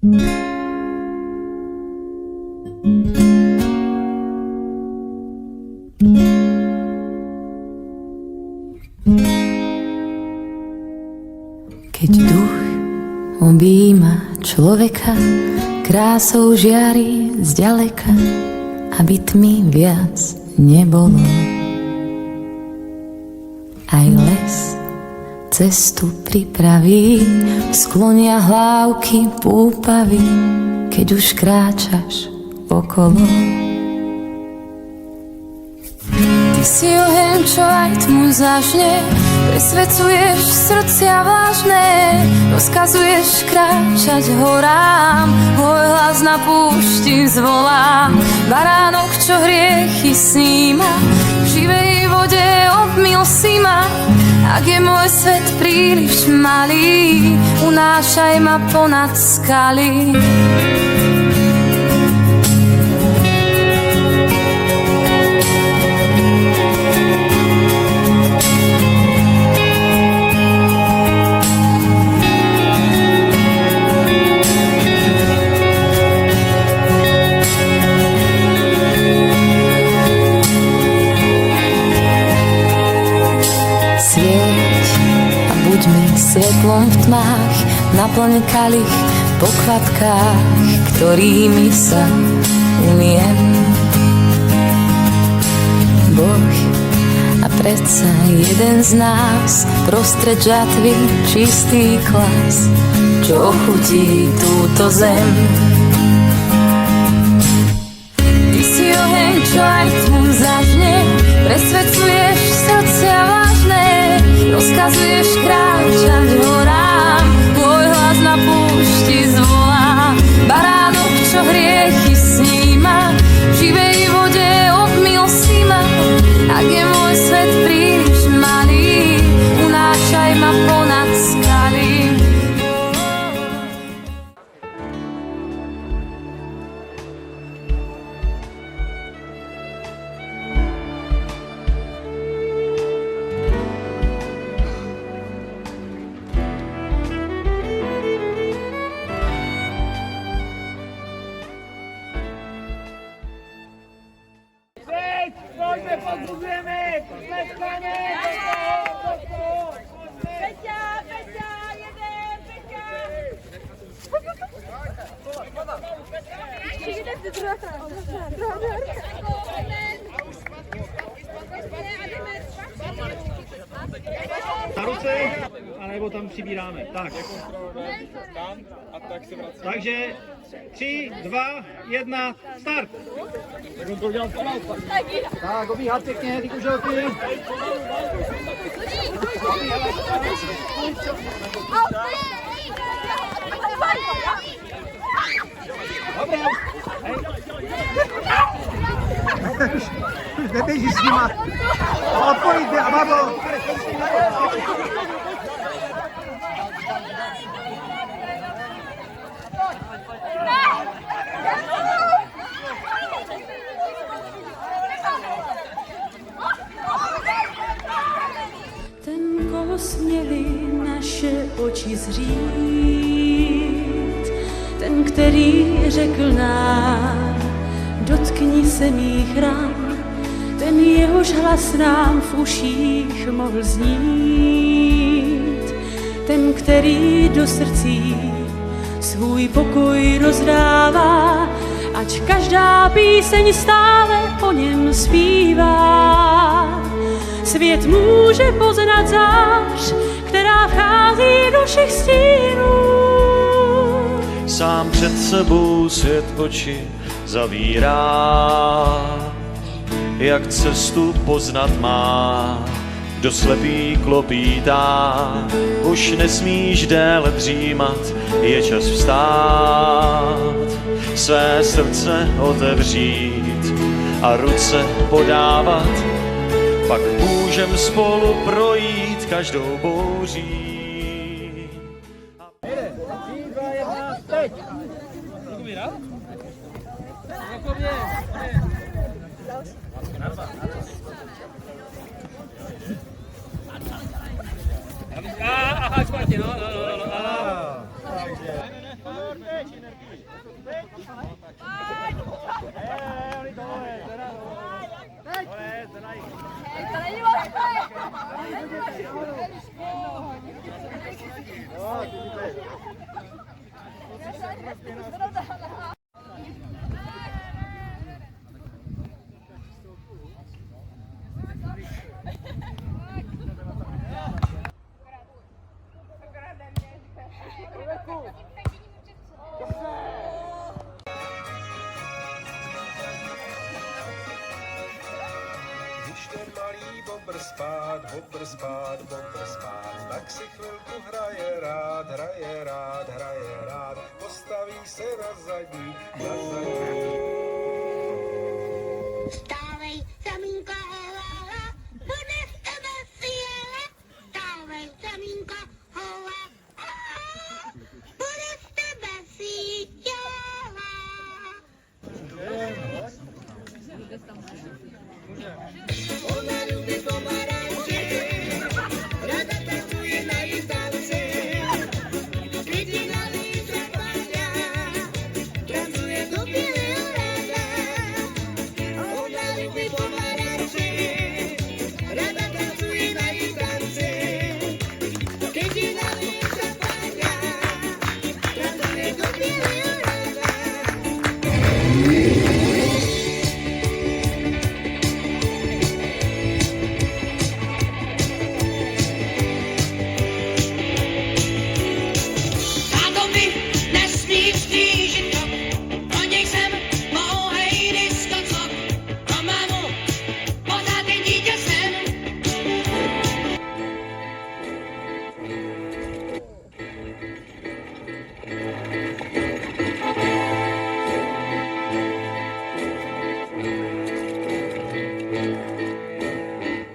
Keď duch objíma človeka, krásou žiari zďaleka, aby tmy viac nebolo. Aj les cestu pripraví, sklonia hlávky púpavy, keď už kráčaš okolo. Ty si oheň, čo aj tmu zažne, presvedcuješ srdcia vážne, rozkazuješ kráčať horám, môj hlas na púšti zvolá. Baránok, čo hriechy sníma, v živej vode obmyl si ma. Ak je môj svet príliš malý, unášaj ma ponad skaly. Svetlom v tmách, naplň kalich po kvapkách, ktorými sa umiem. Boh a predsa jeden z nás, prostred žatvy čistý klas, čo ochutí túto zem. Ty si oheň, čo aj tmu zažne, presvedcuješ srdcia vážne, rozkazuješ kráčať horám, tvoj hlas na púšti zvolá. Baránok, čo hriechy sníma, v živej vode obmyl si ma. Ak je môj svet príliš malý, unášaj ma ponad skaly. Na ruce, anebo tam přibíráme. Tak. Takže 3, 2, 1, start. Tak on to udělal naopak. Tak, obíhat pěkně, ty kuželky. Dobré. Už neběží s nima. Odpojte, a babo. Ten, koho směli naše oči zřít, ten, který řekl nám, dotkni se mých ran, ten jehož hlas nám v uších mohl znít, ten, který do srdcí svůj pokoj rozdává, ať každá píseň stále o něm zpívá. Svět může poznat zář, která vchází do všech stínů. Sám před sebou svět oči zavírá, jak cestu poznat má, kdo slepý klopítá. Už nesmíš déle dřímat, je čas vstát, své srdce otevřít a ruce podávat, pak můžem spolu projít každou bouří. 3, 2, 1, teď. Aha, špatně, no. Když ten malý bobr spát, tak si chvilku hraje rád, postaví se na zadní. Stávej, zamínka, hola, bude z tebe fiala. Stávej, zamínka, hola, bude z tebe fiala. Ona ľubí pomaranče, rada tancuje na jízdance. Lidi na líce padá, tancuje do bílého ráda. Ona ľubí pomaranče, rada tancuje na jízdance. Lidi na líce padá, tancuje do bílého ráda. Táto mi nesmí vztížit to, pro něj jsem mohej diskocok, pro mámu pořád jen dítě jsem.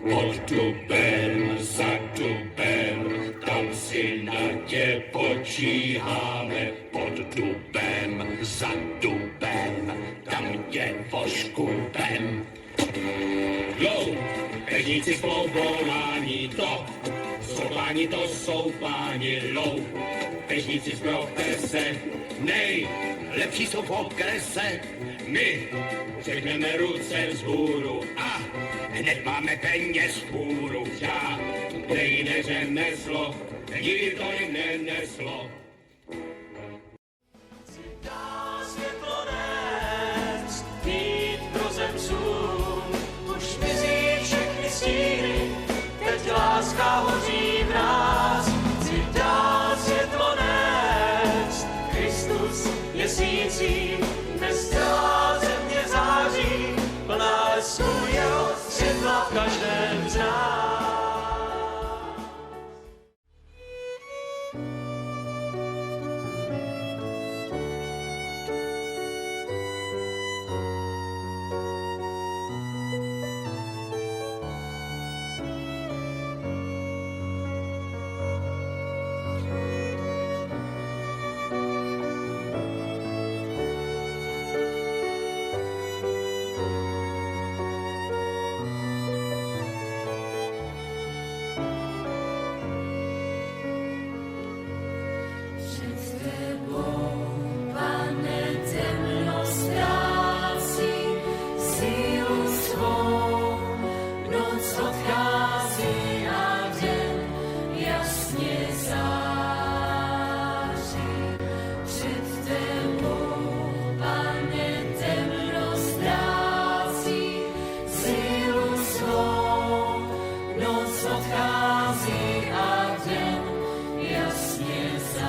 Pod dubem, za dubem, tam si na tě počíháme. Pod dubem, za dubem, tam tě voškupem. Lou, pežníci spolu volání to, jsou to jsou páni lou. Pežníci zbrojte se, nejlepší jsou v okrese. My řekneme ruce vzhůru a hned máme peněz půru. Žádnej neřemeslo, nikdy to jim neneslo. Dá světlo nést, jít pro zemcům, už mizí všechny stíny, teď láska hoří v nás. Chci dát světlo nést, Kristus měsící, dnes celá země září, plná lesku jeho světla v každém z nás. Před tebou, Pane, temno ztrácí sílu svou, noc odchází a den jasně září. Před tebou, Pane, temno ztrácí sílu svou, noc odchází a den jasně září.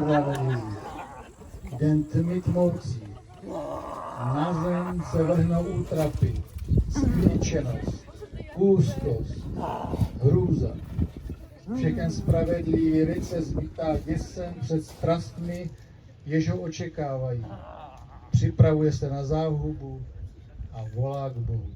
spravedlivý. Den tmy tmoucí. Na zem se vrhnou útrapy, skříčenost, úzkost, hrůza. Všechen spravedlivý lid se zmítá děsem před strastmi, jež ho očekávají. Připravuje se na záhubu a volá k Bohu.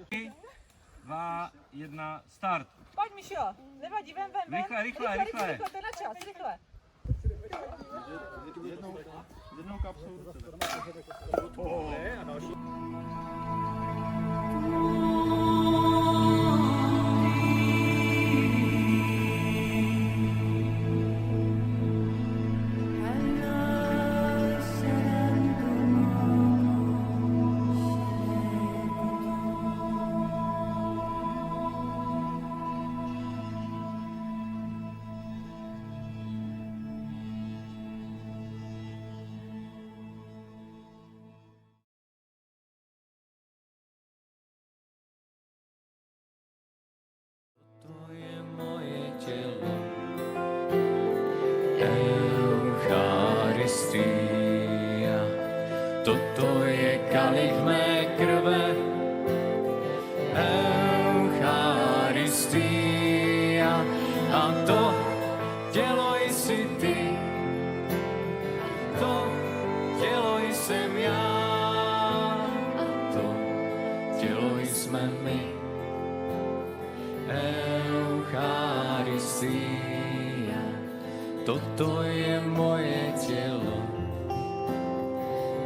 Tři, 2, 1, start. Pojď, Mišo, nevadí, vem. Rychle. To je na čas, rychle. Jednou kapsou do sebe. To je moje tělo, Eucharistia. Toto je kalich mé krve, Eucharistia. A to tělo jsi ty, to tělo jsem já, a to tělo jsme my. Eucharistia, toto je moje tělo.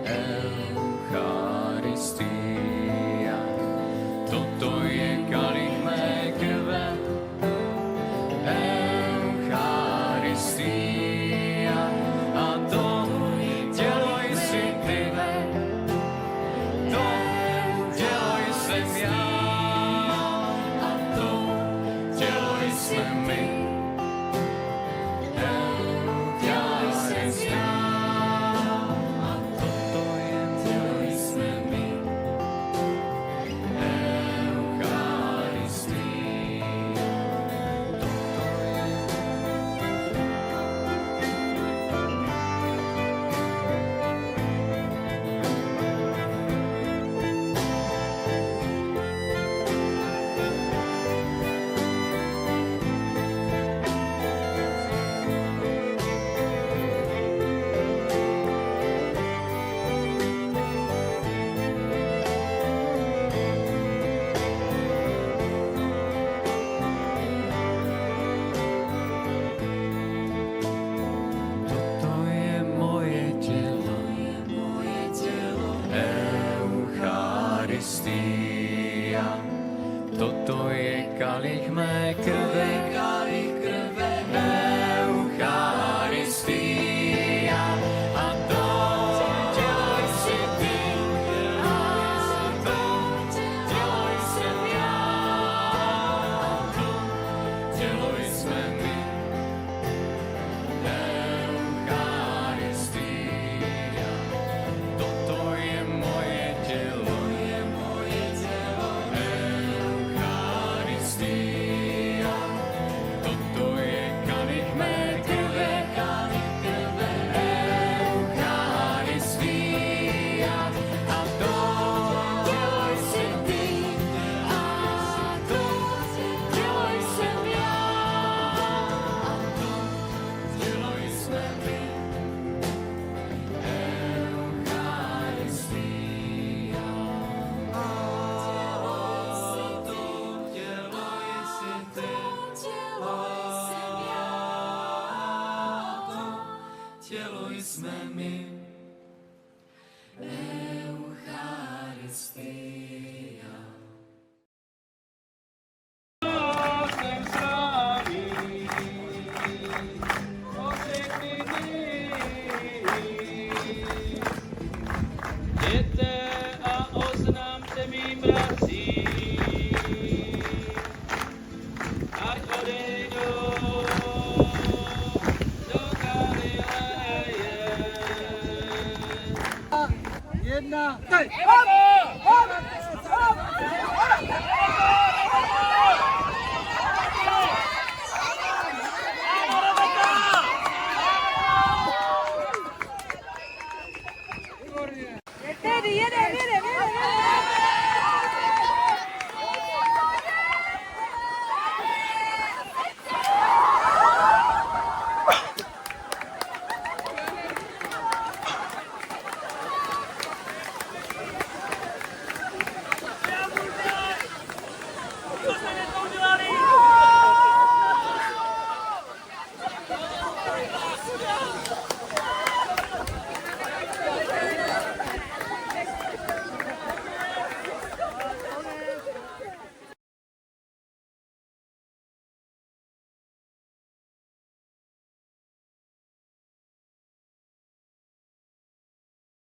Eucharistia, toto je kalich mé krve. Eucharistia, a to tělo jsi ty, to tělo jsem já. Jsme my, Eucharistia, a toto je tělo jsme my, Eucharistia. Maria, toto je kalich mé krve.